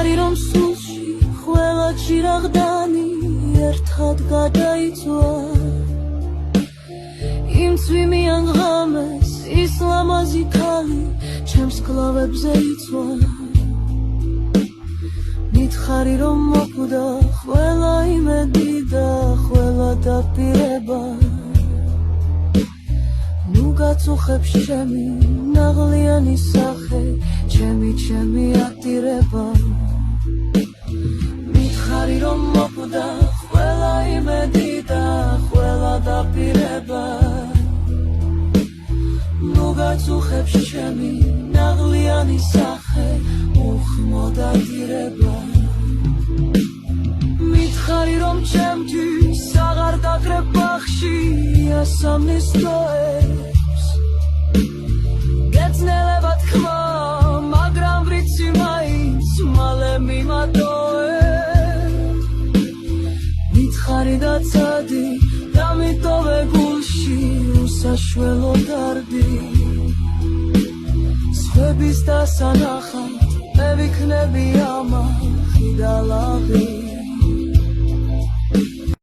მითხარი რომ სულში ყველა ჭირაღდანი ერთად გადაიწვა იმ წვიმიან ღამეს ის ლამაზი ქალი ჩემს კლავებზე იწვა მითხარი რომ მოკვდა ყველა იმედი და ყველა დაპირება ნუ გაწუხებს ჩემი ნაღლიანი სახე ჩემი ატირება მითხარი რომ მოკვდა ყველა იმედი და ყველა დაპირება ნუ გაწუხებს ჩემი ნაღლიანი სახე უხმოდ ატირება მითხარი რომ ჩემთვის აღარ დაგრებ ბაღში ასამნის დროებს გეცნელება თქმა მაგრამ ვრიცი მაინც მალე მიმატოვებ მითხარი და ცადი დამიტოვე გულში უსაშველო დარდი სხვების დასანახად მე ვიქნები ამაღი და ლაღი